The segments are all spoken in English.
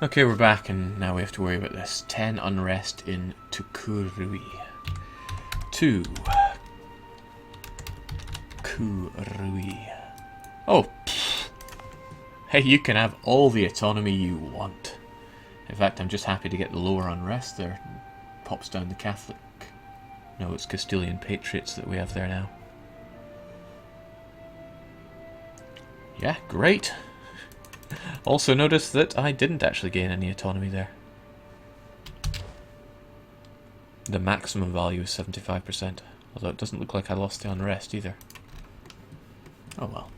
Okay, we're back, and now we have to worry about this. 10 unrest in Tukurui. 2. Kurui. Oh, pfft. Hey, you can have all the autonomy you want. In fact, I'm just happy to get the lower unrest there. Pops down the Catholic. No, it's Castilian patriots that we have there now. Yeah, great. Also notice that I didn't actually gain any autonomy there. The maximum value is 75%, although it doesn't look like I lost the unrest either. Oh well.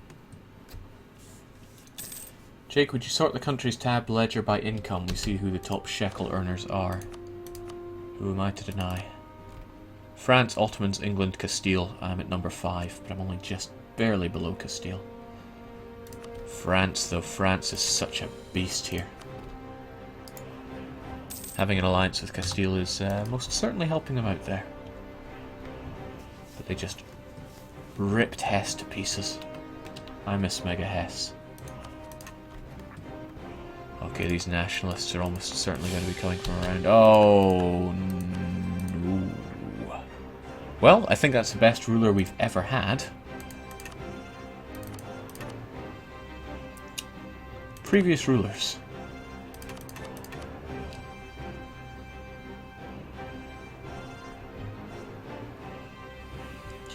Jake, would you sort the country's tab ledger by income? We see who the top shekel earners are. Who am I to deny? France, Ottomans, England, Castile. I'm at number 5, but I'm only just barely below Castile. France, though. France is such a beast here. Having an alliance with Castile is most certainly helping them out there. But they just ripped Hesse to pieces. I miss Mega Hesse. Okay, these nationalists are almost certainly going to be coming from around. Oh, no. Well, I think that's the best ruler we've ever had. Previous rulers.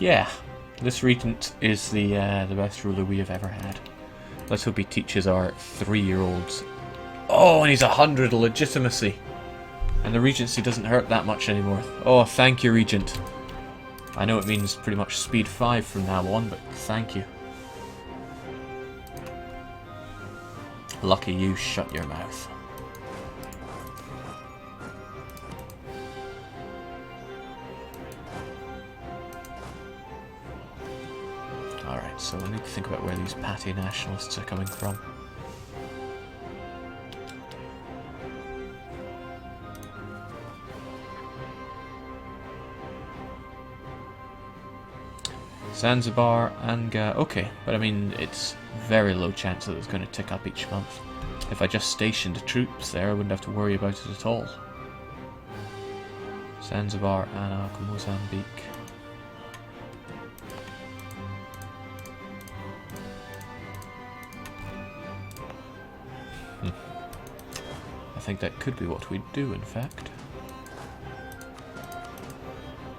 Yeah, this regent is the best ruler we have ever had. Let's hope he teaches our 3-year-olds. Oh, and he's 100 legitimacy. And the regency doesn't hurt that much anymore. Oh, thank you, regent. I know it means pretty much speed 5 from now on, but thank you. Lucky you, shut your mouth. Alright, so we need to think about where these patty nationalists are coming from. Zanzibar, Anga, okay, but I mean, it's very low chance that it's going to tick up each month. If I just stationed troops there, I wouldn't have to worry about it at all. Zanzibar, Anak, Mozambique. I think that could be what we'd do, in fact.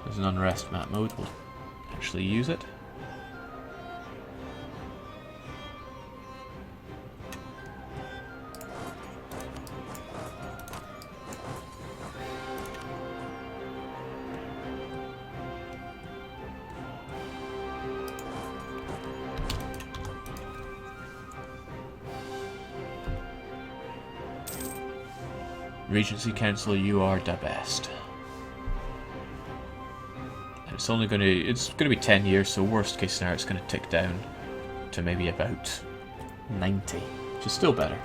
There's an unrest map mode, we'll actually use it. Regency Council, you are the best. And it's only going to be 10 years, so worst case scenario it's going to tick down to maybe about 90, which is still better.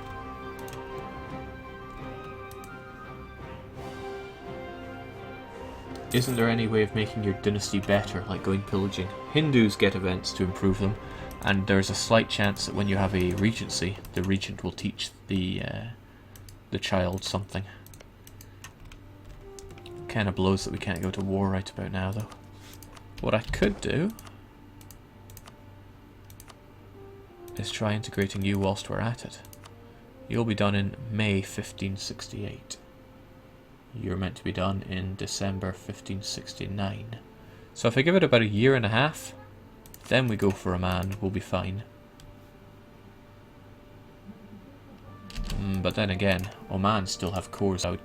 Isn't there any way of making your dynasty better, like going pillaging? Hindus get events to improve them, and there's a slight chance that when you have a regency, the regent will teach the child something. Kind of blows that we can't go to war right about now, though. What I could do is try integrating you whilst we're at it. You'll be done in May 1568. You're meant to be done in December 1569. So if I give it about a year and a half, then we go for Oman, we'll be fine. But then again, Oman still have cores out.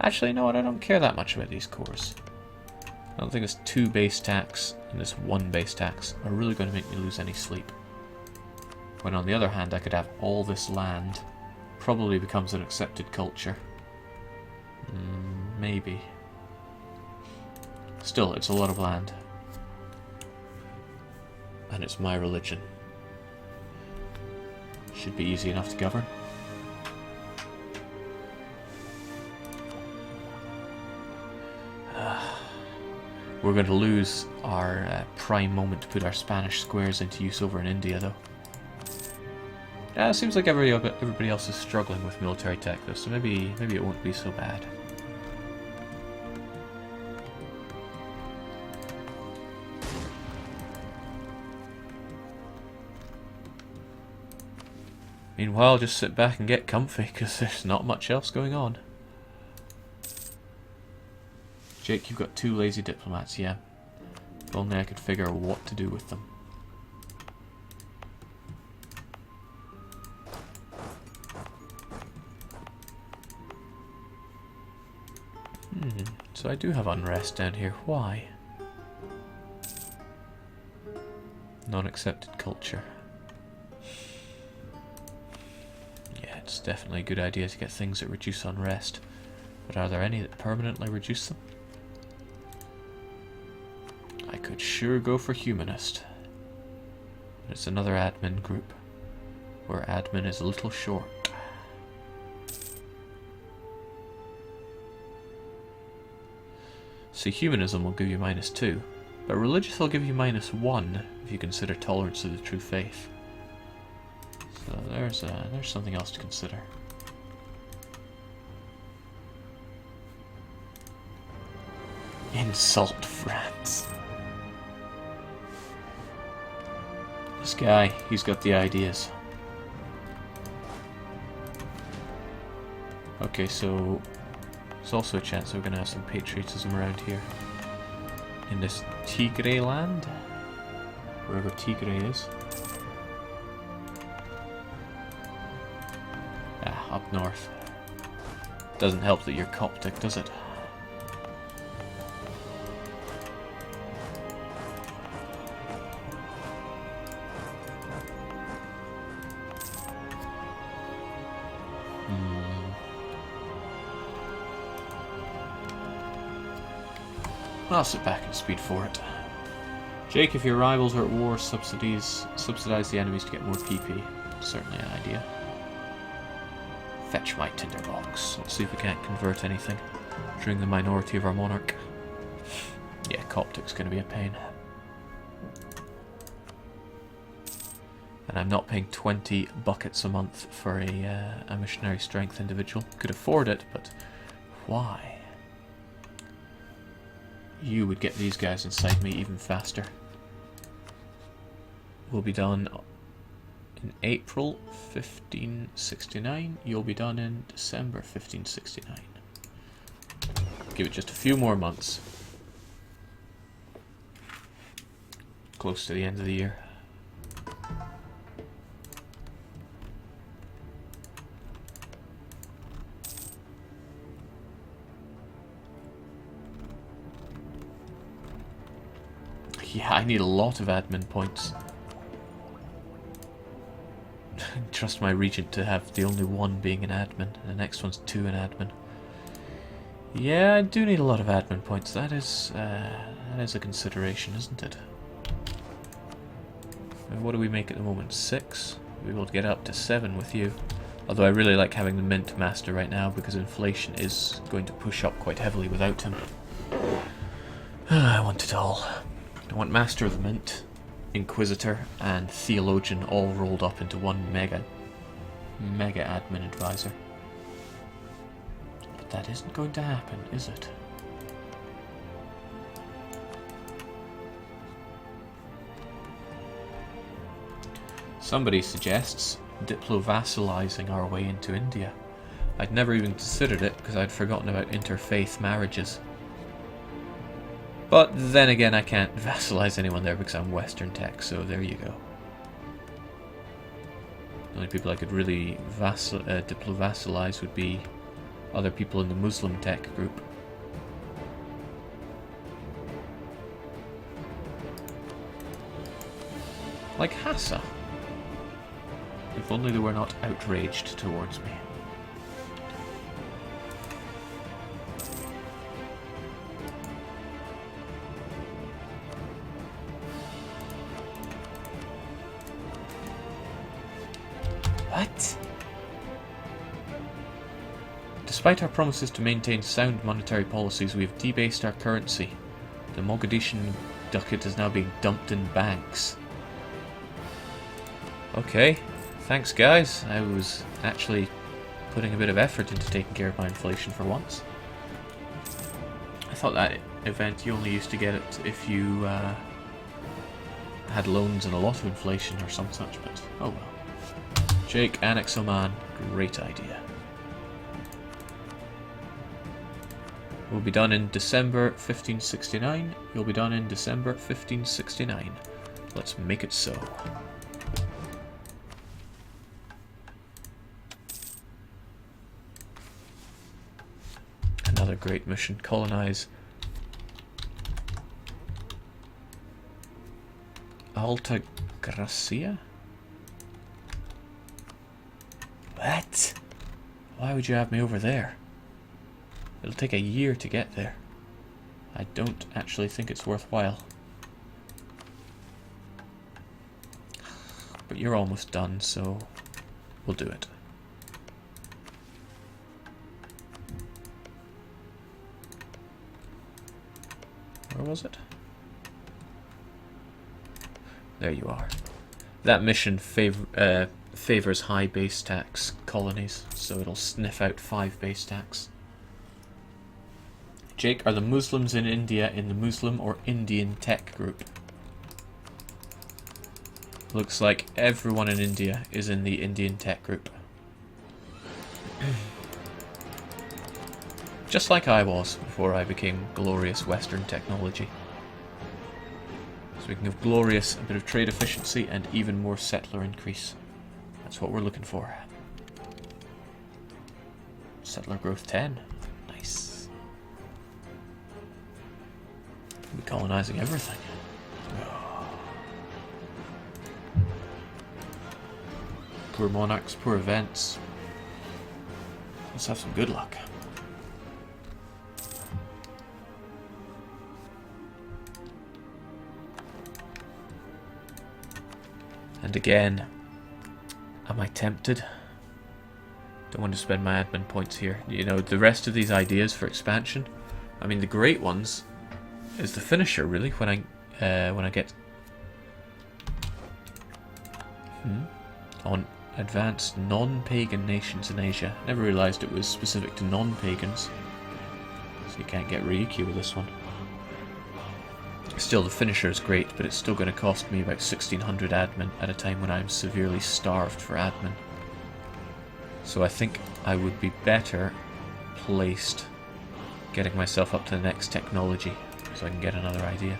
Actually, no, I don't care that much about these cores. I don't think this 2 base tax and this 1 base tax are really going to make me lose any sleep. When on the other hand, I could have all this land. Probably becomes an accepted culture. Maybe. Still, it's a lot of land. And it's my religion. Should be easy enough to govern. We're going to lose our prime moment to put our Spanish squares into use over in India, though. Yeah, it seems like everybody else is struggling with military tech though, so maybe it won't be so bad. Meanwhile, just sit back and get comfy, because there's not much else going on. Jake, you've got 2 lazy diplomats, yeah. If only I could figure out what to do with them. So I do have unrest down here. Why? Non-accepted culture. Yeah, it's definitely a good idea to get things that reduce unrest. But are there any that permanently reduce them? I could sure go for humanist. It's another admin group, where admin is a little short. See, humanism will give you -2, but religious will give you -1 if you consider tolerance of the true faith. So there's something else to consider. Insult France. This guy, he's got the ideas. Okay, so there's also a chance that we're going to have some patriotism around here. In this Tigray land? Wherever Tigray is. Ah, up north. Doesn't help that you're Coptic, does it? I'll sit back and speed for it. Jake, if your rivals are at war, subsidize the enemies to get more PP. Certainly an idea. Fetch my tinderbox. Let's see if we can't convert anything during the minority of our monarch. Yeah, Coptic's going to be a pain. And I'm not paying 20 buckets a month for a missionary strength individual. Could afford it, but why? You would get these guys inside me even faster. We'll be done in April 1569. You'll be done in December 1569. Give it just a few more months. Close to the end of the year. Yeah, I need a lot of admin points. Trust my regent to have the only one being an admin, and the next one's 2 an admin. Yeah, I do need a lot of admin points. That is a consideration, isn't it? And what do we make at the moment? 6? We will get up to 7 with you. Although I really like having the Mint Master right now, because inflation is going to push up quite heavily without him. I want it all. I want Master of the Mint, Inquisitor, and Theologian all rolled up into one mega admin advisor. But that isn't going to happen, is it? Somebody suggests diplo-vassalizing our way into India. I'd never even considered it because I'd forgotten about interfaith marriages. But then again, I can't vassalize anyone there because I'm Western tech, so there you go. The only people I could really diplo-vassalize would be other people in the Muslim tech group. Like Hassa. If only they were not outraged towards me. What? Despite our promises to maintain sound monetary policies, we have debased our currency. The Mogadishu ducat is now being dumped in banks. Okay. Thanks, guys. I was actually putting a bit of effort into taking care of my inflation for once. I thought that event you only used to get it if you had loans and a lot of inflation or some such, but oh well. Jake, annex Oman. Great idea. We'll be done in December 1569. You'll be done in December 1569. Let's make it so. Another great mission. Colonize Alta Gracia? What? Why would you have me over there? It'll take a year to get there. I don't actually think it's worthwhile. But you're almost done, so we'll do it. Where was it? There you are. That mission favors high base tax colonies, so it'll sniff out 5 base tax. Jake, are the Muslims in India in the Muslim or Indian tech group? Looks like everyone in India is in the Indian tech group. Just like I was before I became glorious Western technology. Speaking of glorious, a bit of trade efficiency and even more settler increase. That's what we're looking for. Settler growth 10. Nice. We'll be colonizing everything. Poor monarchs, poor events. Let's have some good luck. And again, am I tempted? Don't want to spend my admin points here. You know, the rest of these ideas for expansion, I mean, the great ones is the finisher, really, when I get on advanced non-pagan nations in Asia. Never realized it was specific to non-pagans, so you can't get Ryukyu with this one. Still, the finisher is great, but it's still going to cost me about 1600 admin at a time when I'm severely starved for admin. So I think I would be better placed getting myself up to the next technology so I can get another idea.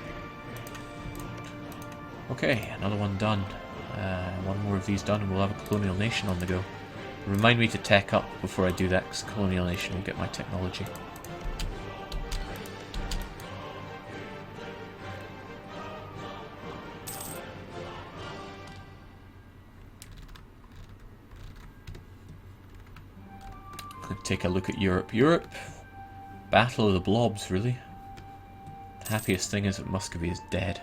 Okay, another one done. One more of these done and we'll have a colonial nation on the go. Remind me to tech up before I do that, because colonial nation will get my technology. Take a look at Europe. Europe, Battle of the Blobs, really. The happiest thing is that Muscovy is dead,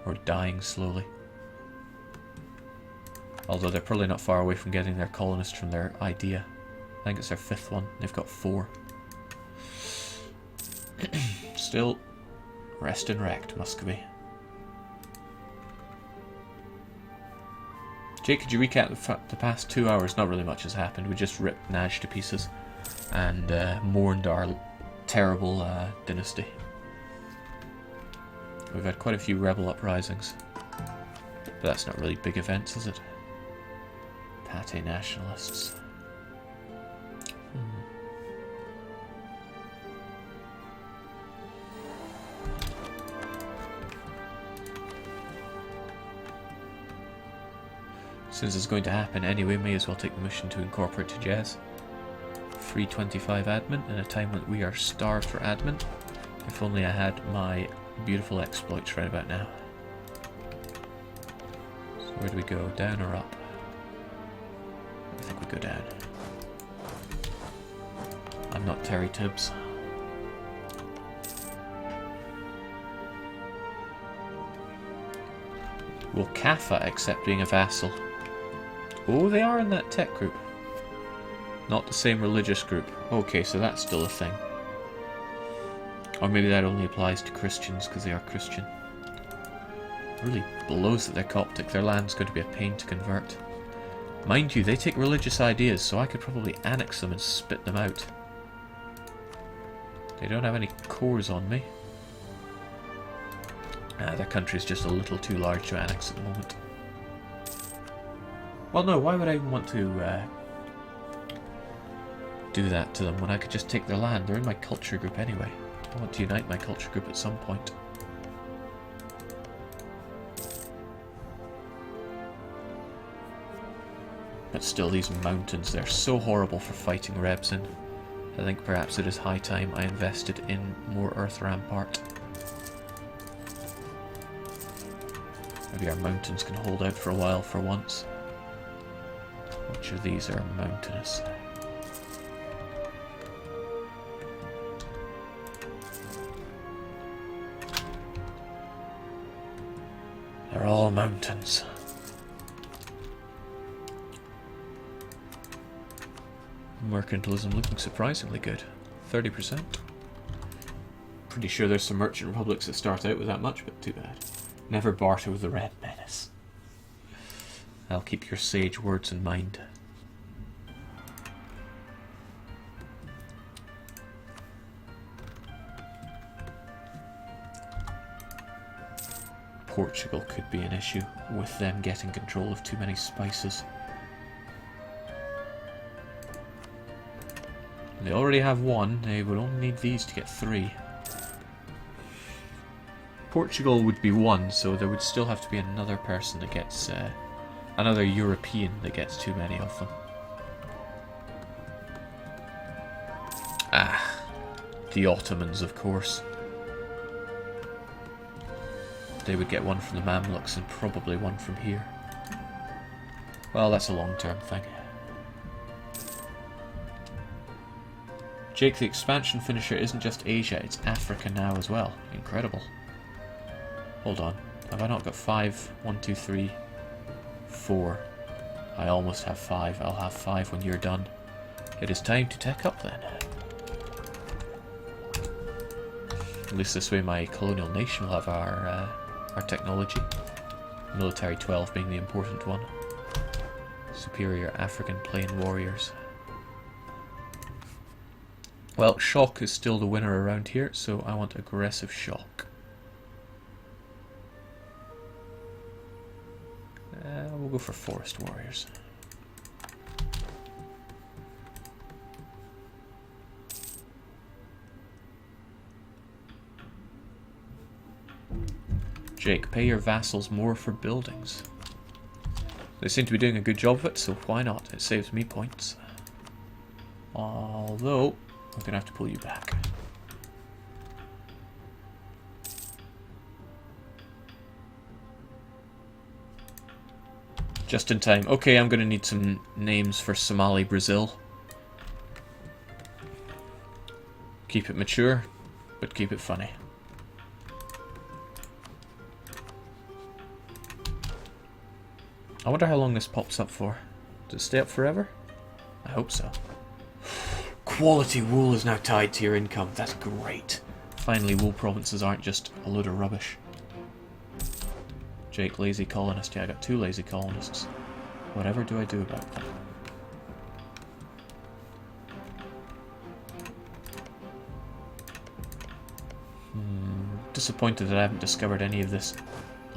or dying slowly. Although they're probably not far away from getting their colonist from their idea. I think it's their 5th one. They've got 4. Still, rest and wrecked, Muscovy. Jake, could you recap the past 2 hours? Not really much has happened. We just ripped Naj to pieces and mourned our terrible dynasty. We've had quite a few rebel uprisings, but that's not really big events, is it? Pate nationalists. Since it's going to happen anyway, may as well take the mission to incorporate to Jez. Free 25 admin in a time when we are starved for admin. If only I had my beautiful exploits right about now. So where do we go? Down or up? I think we go down. I'm not Terry Tibbs. Will Kaffa accept being a vassal? Oh, they are in that tech group. Not the same religious group. Okay, so that's still a thing. Or maybe that only applies to Christians because they are Christian. It really blows that they're Coptic. Their land's going to be a pain to convert. Mind you, they take religious ideas, so I could probably annex them and spit them out. They don't have any cores on me. Their country's just a little too large to annex at the moment. Well, no, why would I even want to do that to them when I could just take their land? They're in my culture group anyway. I want to unite my culture group at some point. But still, these mountains, they're so horrible for fighting rebs in. I think perhaps it is high time I invested in more earth rampart. Maybe our mountains can hold out for a while for once. Which of these are mountainous? They're all mountains. Mercantilism looking surprisingly good. 30%. Pretty sure there's some merchant republics that start out with that much, but too bad. Never barter with the Red Menace. I'll keep your sage words in mind. Portugal could be an issue, with them getting control of too many spices. They already have one, they would only need these to get 3. Portugal would be 1, so there would still have to be another person that gets, another European that gets too many of them. Ah, the Ottomans, of course. They would get 1 from the Mamluks and probably 1 from here. Well, that's a long-term thing. Jake, the expansion finisher isn't just Asia, it's Africa now as well. Incredible. Hold on. Have I not got 5? 1, 2, 3, 4. I almost have 5. I'll have 5 when you're done. It is time to tech up then. At least this way my colonial nation will have our technology. Military 12 being the important one. Superior African plain warriors. Well, shock is still the winner around here, so I want aggressive shock. We'll go for forest warriors. Jake, pay your vassals more for buildings. They seem to be doing a good job of it, so why not? It saves me points. Although, I'm going to have to pull you back. Just in time. Okay, I'm going to need some names for Somali Brazil. Keep it mature, but keep it funny. I wonder how long this pops up for. Does it stay up forever? I hope so. Quality wool is now tied to your income. That's great. Finally, wool provinces aren't just a load of rubbish. Jake, lazy colonist. Yeah, I got 2 lazy colonists. Whatever do I do about them? Disappointed that I haven't discovered any of this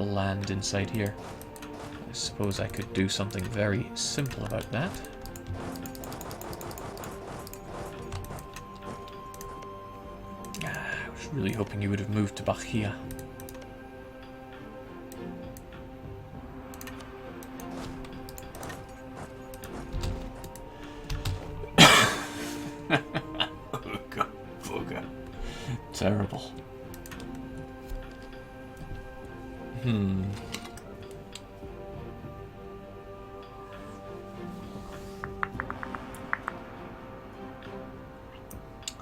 land inside here. I suppose I could do something very simple about that. I was really hoping you would have moved to Bahia. Terrible.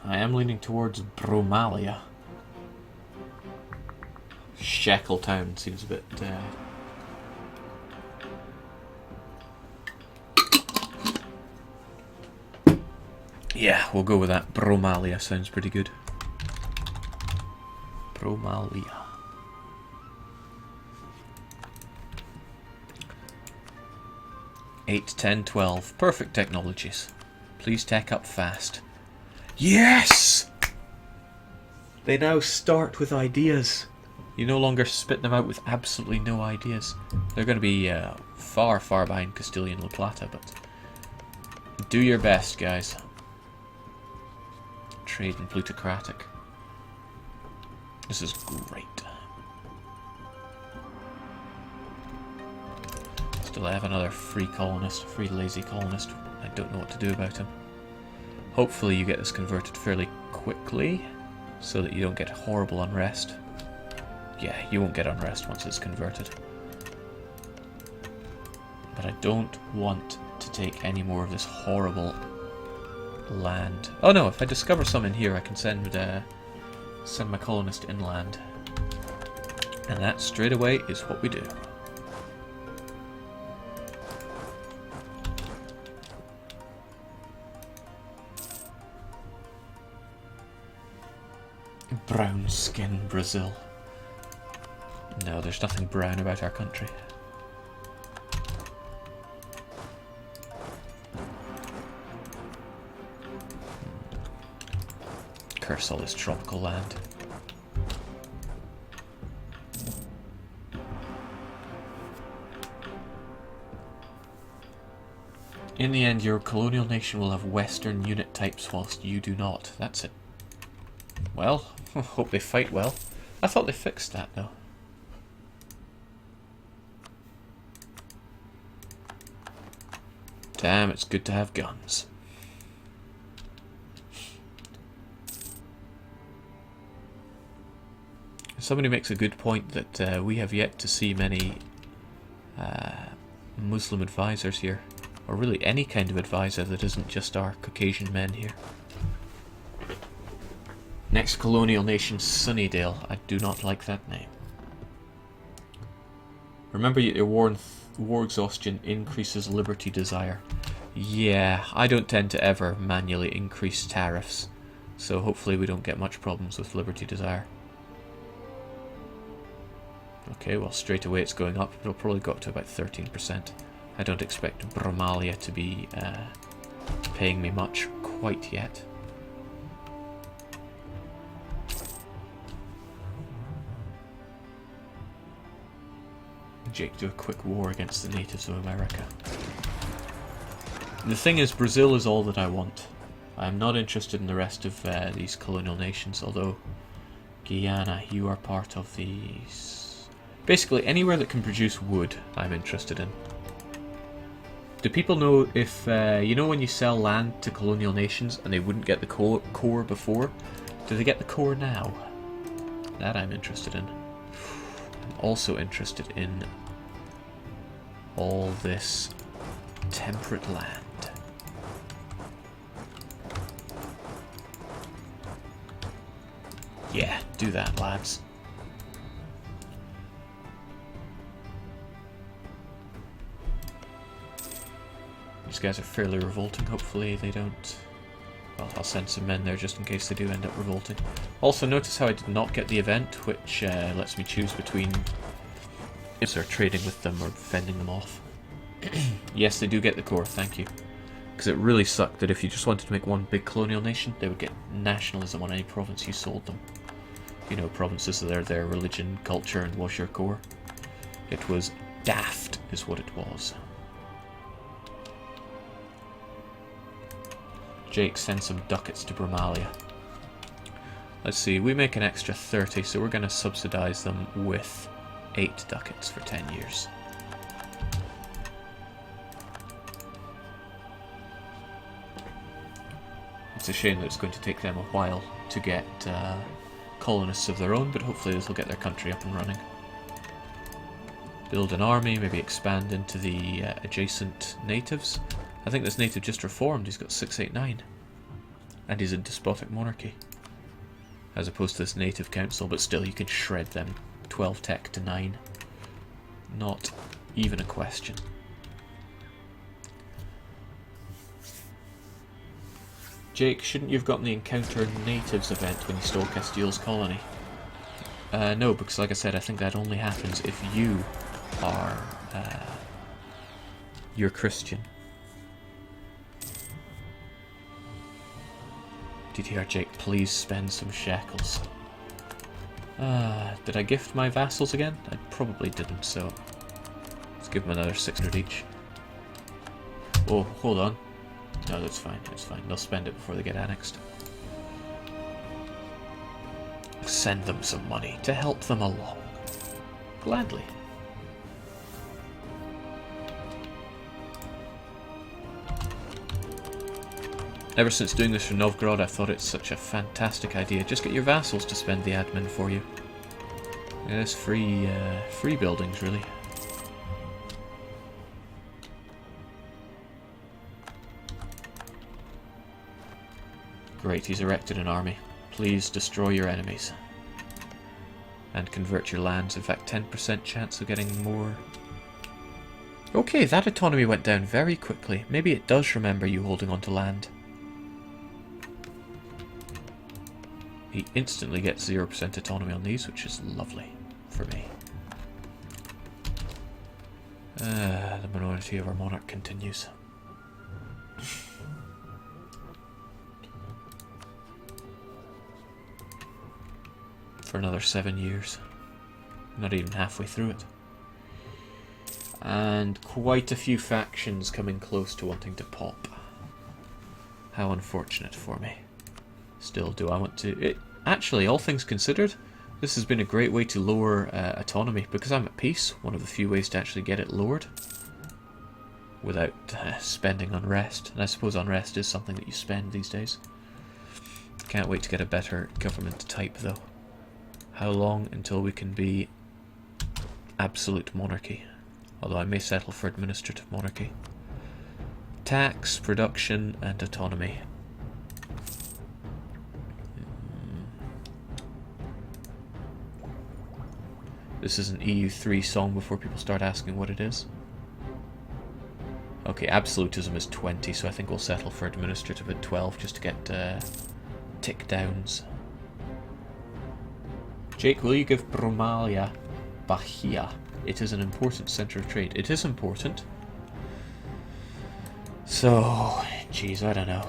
I am leaning towards Bromalia. Shekel town seems a bit... Yeah, we'll go with that. Bromalia sounds pretty good. Bromalia. 8, 10, 12. Perfect technologies. Please tech up fast. Yes! They now start with ideas. You no longer spit them out with absolutely no ideas. They're going to be far, far behind Castilian La Plata, but do your best, guys. Trade and plutocratic. This is great. Still have another free colonist, free lazy colonist. I don't know what to do about him. Hopefully you get this converted fairly quickly, so that you don't get horrible unrest. Yeah, you won't get unrest once it's converted. But I don't want to take any more of this horrible land. Oh no, if I discover some in here, I can send my colonist inland. And that, straight away, is what we do. Brown skin Brazil. No, there's nothing brown about our country. Curse all this tropical land. In the end, your colonial nation will have Western unit types whilst you do not. That's it. Well, hope they fight well. I thought they fixed that though. Damn, it's good to have guns. Somebody makes a good point that we have yet to see many Muslim advisors here. Or really any kind of advisor that isn't just our Caucasian men here. Next colonial nation, Sunnydale. I do not like that name. Remember, your war exhaustion increases liberty desire. Yeah, I don't tend to ever manually increase tariffs, so hopefully we don't get much problems with liberty desire. Okay, well straight away it's going up. It'll probably go up to about 13%. I don't expect Bromalia to be paying me much quite yet. Jake, do a quick war against the natives of America. The thing is, Brazil is all that I want. I'm not interested in the rest of these colonial nations, although Guyana, you are part of these. Basically, anywhere that can produce wood, I'm interested in. Do people know if, you know when you sell land to colonial nations and they wouldn't get the core before? Do they get the core now? That I'm interested in. I'm also interested in all this temperate land. Yeah, do that, lads. These guys are fairly revolting. Hopefully they don't... Well, I'll send some men there just in case they do end up revolting. Also, notice how I did not get the event, which lets me choose between if they're trading with them or fending them off. Yes, they do get the core, thank you. Because it really sucked that if you just wanted to make one big colonial nation, they would get nationalism on any province you sold them. You know, provinces that are their religion, culture, and was your core. It was daft, is what it was. Jake, send some ducats to Bromalia. Let's see, we make an extra 30, so we're going to subsidise them with 8 ducats for 10 years. It's a shame that it's going to take them a while to get colonists of their own, but hopefully this will get their country up and running. Build an army, maybe expand into the adjacent natives. I think this native just reformed, he's got 689. And he's a despotic monarchy. As opposed to this native council, but still you can shred them. 12 tech to 9. Not even a question. Jake, shouldn't you have gotten the Encounter Natives event when you stole Castile's colony? No, because like I said, I think that only happens if you are You're Christian. DDR Jake, please spend some shekels. Did I gift my vassals again? I probably didn't, so let's give them another 600 each. Oh, hold on. No, that's fine, it's fine. They'll spend it before they get annexed. Send them some money to help them along. Gladly. Ever since doing this for Novgorod, I've thought it's such a fantastic idea. Just get your vassals to spend the admin for you. Yes, free buildings, really. Great, he's erected an army. Please destroy your enemies. And convert your lands. In fact, 10% chance of getting more. Okay, that autonomy went down very quickly. Maybe it does remember you holding onto land. He instantly gets 0% autonomy on these, which is lovely for me. The minority of our monarch continues. For another 7 years. Not even halfway through it. And quite a few factions coming close to wanting to pop. How unfortunate for me. Still, do I want to... Actually, all things considered, this has been a great way to lower autonomy. Because I'm at peace, one of the few ways to actually get it lowered. Without spending unrest. And I suppose unrest is something that you spend these days. Can't wait to get a better government type, though. How long until we can be absolute monarchy? Although I may settle for administrative monarchy. Tax, production, and autonomy. This is an EU3 song before people start asking what it is. Okay, absolutism is 20, so I think we'll settle for administrative at 12 just to get tick downs. Jake, will you give Bromalia Bahia? It is an important centre of trade. It is important. So, geez, I don't know.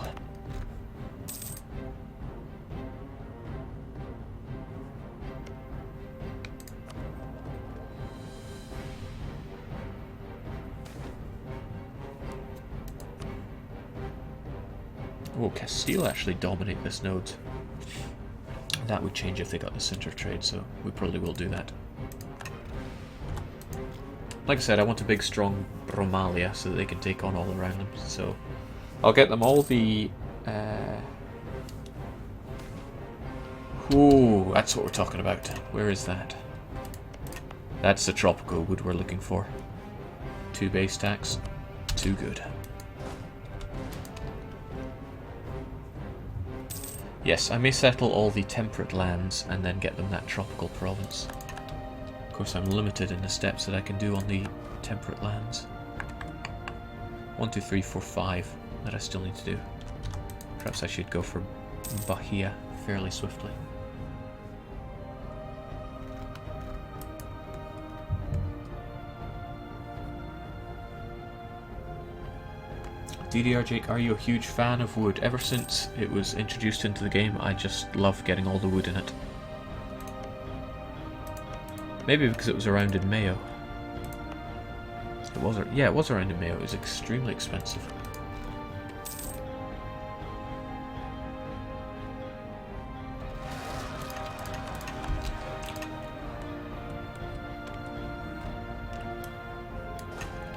Oh, Castile actually dominate this node. That would change if they got the centre of trade, so we probably will do that. Like I said, I want a big, strong Bromalia so that they can take on all around them. So I'll get them all the... Ooh, that's what we're talking about. Where is that? That's the tropical wood we're looking for. 2 base tax. Too good. Yes, I may settle all the temperate lands and then get them that tropical province. Of course, I'm limited in the steps that I can do on the temperate lands. 1, 2, 3, 4, 5 that I still need to do. Perhaps I should go for Bahia fairly swiftly. DDR Jake, are you a huge fan of wood? Ever since it was introduced into the game, I just love getting all the wood in it. Maybe because it was around in Mayo. Yeah, it was around in Mayo. It was extremely expensive.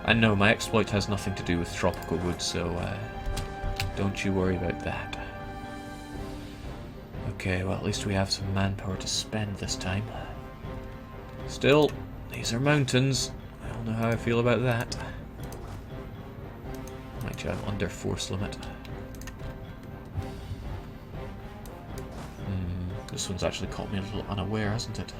And no, my exploit has nothing to do with tropical wood, so don't you worry about that. Okay, well at least we have some manpower to spend this time. Still, these are mountains. I don't know how I feel about that. Mind you, I'm under force limit. This one's actually caught me a little unaware, hasn't it?